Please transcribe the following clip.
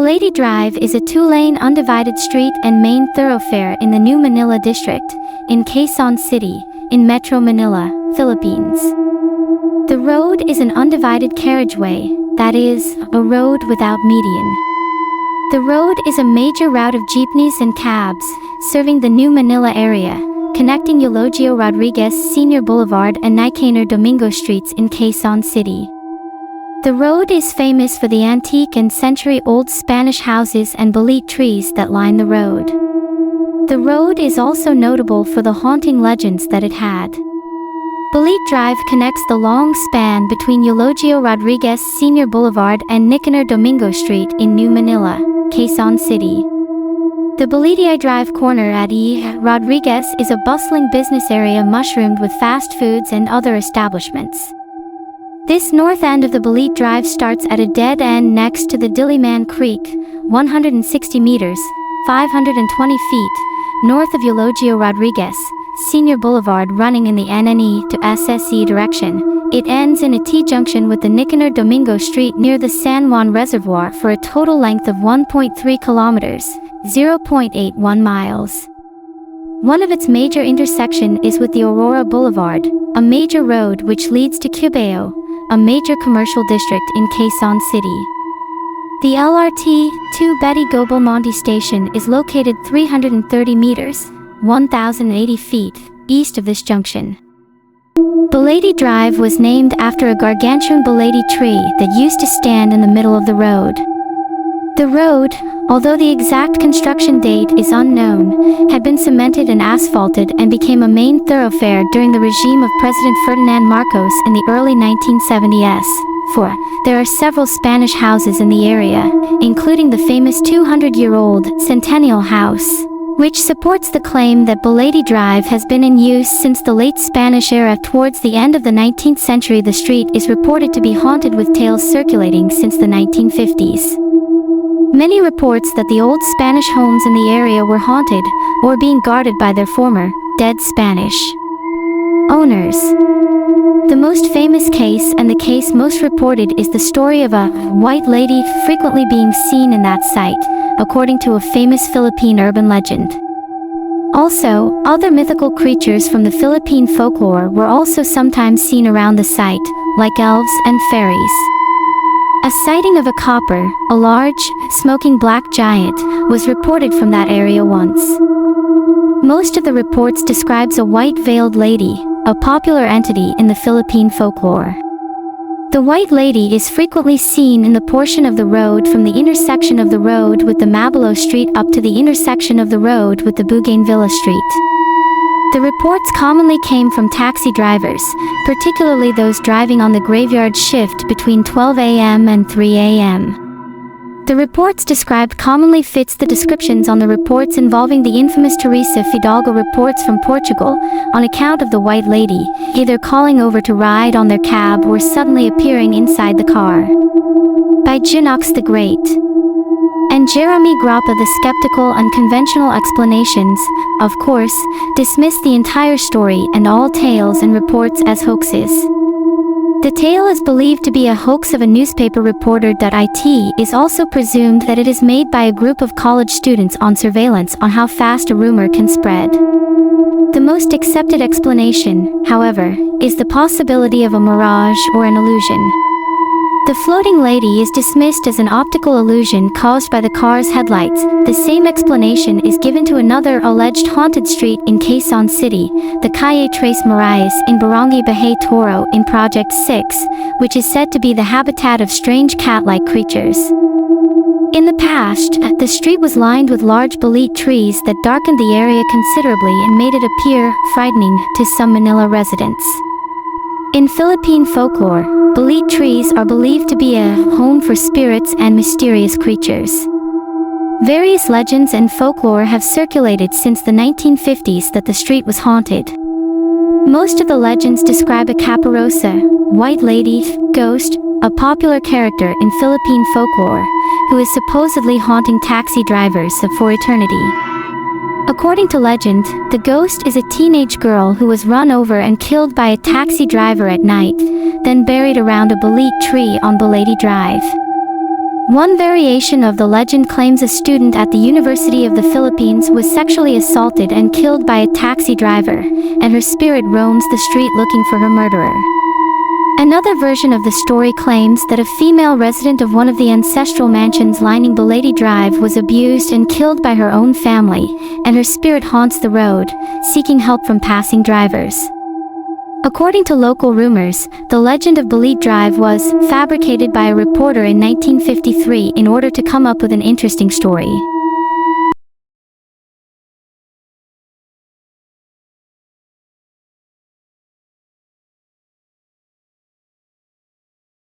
Balete Drive is a two-lane undivided street and main thoroughfare in the New Manila district, in Quezon City, in Metro Manila, Philippines. The road is an undivided carriageway, that is, a road without median. The road is a major route of jeepneys and cabs, serving the New Manila area, connecting Eulogio Rodriguez Sr. Boulevard and Nicanor Domingo Streets in Quezon City. The road is famous for the antique and century-old Spanish houses and bolete trees that line the road. The road is also notable for the haunting legends that it had. Balete Drive connects the long span between Eulogio Rodriguez Sr. Boulevard and Nicanor Domingo Street in New Manila, Quezon City. The Balete Drive corner at E. Rodriguez is a bustling business area mushroomed with fast foods and other establishments. This north end of the Balete Drive starts at a dead end next to the Diliman Creek, 160 meters, 520 feet, north of Eulogio Rodriguez Sr. Boulevard running in the NNE to SSE direction. It ends in a T-junction with the Nicanor Domingo Street near the San Juan Reservoir for a total length of 1.3 kilometers, 0.81 miles. One of its major intersection is with the Aurora Boulevard, a major road which leads to Cubao, a major commercial district in Quezon City. The LRT 2 Betty Gobelmonte station is located 330 meters, 1,080 feet, east of this junction. Balete Drive was named after a gargantuan balete tree that used to stand in the middle of the road. The road, although the exact construction date is unknown, had been cemented and asphalted and became a main thoroughfare during the regime of President Ferdinand Marcos in the early 1970s. There are several Spanish houses in the area, including the famous 200-year-old Centennial House, which supports the claim that Balete Drive has been in use since the late Spanish era. Towards the end of the 19th century, the street is reported to be haunted with tales circulating since the 1950s. Many reports that the old Spanish homes in the area were haunted, or being guarded by their former, dead Spanish owners. The most famous case and the case most reported is the story of a white lady frequently being seen in that site, according to a famous Philippine urban legend. Also, other mythical creatures from the Philippine folklore were also sometimes seen around the site, like elves and fairies. A sighting of a copper, a large, smoking black giant, was reported from that area once. Most of the reports describes a white-veiled lady, a popular entity in the Philippine folklore. The white lady is frequently seen in the portion of the road from the intersection of the road with the Mabalo Street up to the intersection of the road with the Bougainvillea Street. The reports commonly came from taxi drivers, particularly those driving on the graveyard shift between 12 a.m. and 3 a.m. The reports described commonly fits the descriptions on the reports involving the infamous Teresa Fidalgo reports from Portugal, on account of the white lady, either calling over to ride on their cab or suddenly appearing inside the car. By Junox the Great and Jeremy Grappa, the skeptical unconventional explanations, of course, dismiss the entire story and all tales and reports as hoaxes. The tale is believed to be a hoax of a newspaper reporter. It is also presumed that it is made by a group of college students on surveillance on how fast a rumor can spread. The most accepted explanation, however, is the possibility of a mirage or an illusion. The floating lady is dismissed as an optical illusion caused by the car's headlights. The same explanation is given to another alleged haunted street in Quezon City, the Calle Tres Marias in Barangay Bahay Toro in Project 6, which is said to be the habitat of strange cat-like creatures. In the past, the street was lined with large bolete trees that darkened the area considerably and made it appear frightening to some Manila residents. In Philippine folklore, bolete trees are believed to be a home for spirits and mysterious creatures. Various legends and folklore have circulated since the 1950s that the street was haunted. Most of the legends describe a caparosa, white lady, ghost, a popular character in Philippine folklore, who is supposedly haunting taxi drivers for eternity. According to legend, the ghost is a teenage girl who was run over and killed by a taxi driver at night, then buried around a bolete tree on Balete Drive. One variation of the legend claims a student at the University of the Philippines was sexually assaulted and killed by a taxi driver, and her spirit roams the street looking for her murderer. Another version of the story claims that a female resident of one of the ancestral mansions lining Balete Drive was abused and killed by her own family, and her spirit haunts the road, seeking help from passing drivers. According to local rumors, the legend of Balete Drive was fabricated by a reporter in 1953 in order to come up with an interesting story.